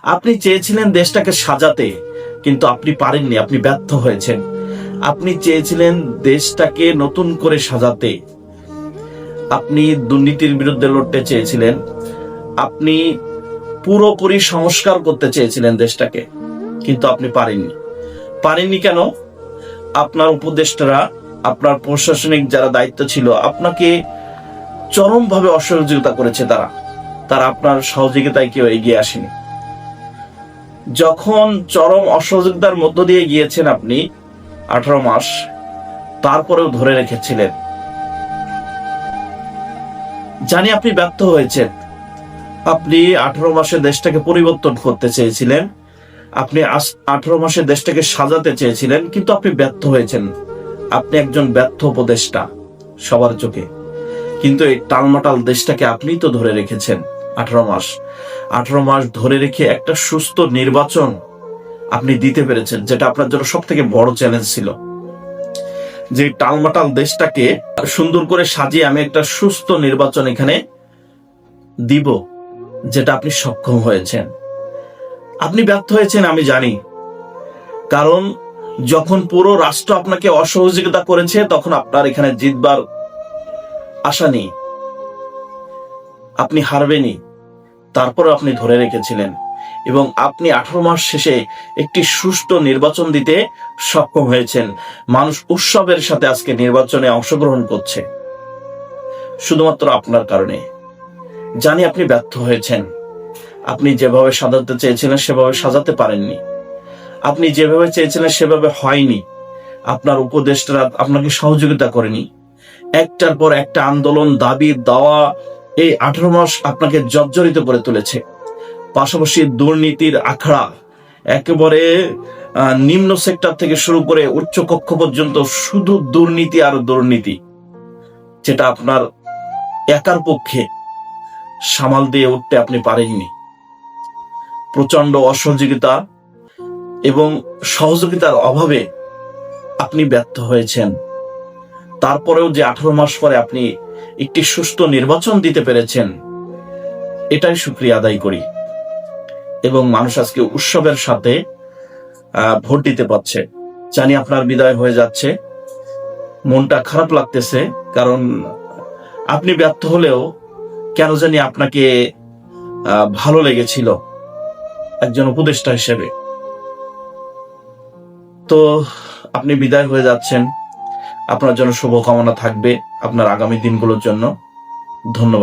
আপনি চেয়েছিলেন দেশটাকে সাজাতে, কিন্তু আপনি পারেননি, আপনি ব্যর্থ হয়েছেন। আপনি চেয়েছিলেন দেশটাকে নতুন করে সাজাতে, আপনি দুর্নীতির বিরুদ্ধে লড়তে চেয়েছিলেন, আপনি পুরোপুরি সংস্কার করতে চেয়েছিলেন দেশটাকে, কিন্তু আপনি পারেননি কেন? আপনার উপদেষ্টারা, আপনার প্রশাসনিক যারা দায়িত্ব ছিল, আপনাকে চরমভাবে অসহযোগিতা করেছে। তারা আপনার সহযোগিতায় কেউ এগিয়ে আসেনি। যখন চরম অসহযোগিতার মধ্য দিয়ে গিয়েছেন আপনি 18 মাস, তারপরেও ধরে রেখেছিলেন। জানি আপনি ব্যর্থ হয়েছেন। আপনি 18 মাসে দেশটাকে পরিবর্তন করতে চেয়েছিলেন, আপনি 18 মাসে দেশটাকে সাজাতে চেয়েছিলেন, কিন্তু আপনি ব্যর্থ হয়েছেন। আপনি একজন ব্যর্থ উপদেষ্টা সবার চোখে। কিন্তু এই টালমাটাল দেশটাকে আপনি তো ধরে রেখেছেন 18 মাস ধরে রেখে একটা সুস্থ নির্বাচন আপনি দিতে পেরেছেন, যেটা আপনার জন্য সব থেকে বড় চ্যালেঞ্জ ছিল। যে টালমাটাল দেশটাকে সুন্দর করে সাজিয়ে আমি একটা সুস্থ নির্বাচন এখানে দিব, যেটা আপনি সক্ষম হয়েছেন। আপনি ব্যর্থ হয়েছেন আমি জানি, কারণ যখন পুরো রাষ্ট্র আপনাকে অসহযোগিতা করেছে, তখন আপনার এখানে জিতবার আশা নেই, আপনি হারবেনই। তারপরে আপনি ধরে রেখেছিলেন এবং আপনি 18 মাস শেষে একটি সুষ্ঠু নির্বাচন দিতে সক্ষম হয়েছেন। মানুষ উৎসবের সাথে আজকে নির্বাচনে অংশগ্রহণ করছে, শুধুমাত্র আপনার কারণে। জানি আপনি ব্যর্থ হয়েছেন। আপনি যেভাবে সাজাতে চেয়েছিলেন সেভাবে সাজাতে পারেননি, আপনি যেভাবে চেয়েছিলেন সেভাবে হয়নি। আপনার উপদেষ্টারা আপনাকে সহযোগিতা করেনি। একটার পর একটা আন্দোলন, দাবি দাওয়া এই 18 মাস আপনাকে জর্জরিত করে তুলেছে। পাশাপাশি দুর্নীতির আখড়া, একেবারে নিম্ন সেক্টর থেকে শুরু করে উচ্চ কক্ষ পর্যন্ত শুধু দুর্নীতি আর দুর্নীতি, যেটা আপনার একার পক্ষে সামাল দিয়ে উঠতে আপনি পারেননি। প্রচন্ড অসহযোগিতা এবং সহযোগিতার অভাবে আপনি ব্যর্থ হয়েছেন। তারপরেও যে 18 মাস পরে আপনি একটি সুষ্ঠু নির্বাচন দিতে পেরেছেন, এটাই শুকরিয়া আদায় করি। এবং মানুষ আজকে উৎসবের সাথে ভোট দিতে পারছে। জানি আপনার বিদায় হয়ে যাচ্ছে, মনটা খারাপ লাগতেছে, কারণ আপনি ব্যর্থ হলেও কেন জানি আপনাকে ভালো লেগেছিল একজন উপদেষ্টা হিসেবে। তো আপনি বিদায় হয়ে যাচ্ছেন, আপনার জন্য শুভকামনা থাকবে আপনার আগামী দিনগুলোর জন্য। ধন্যবাদ।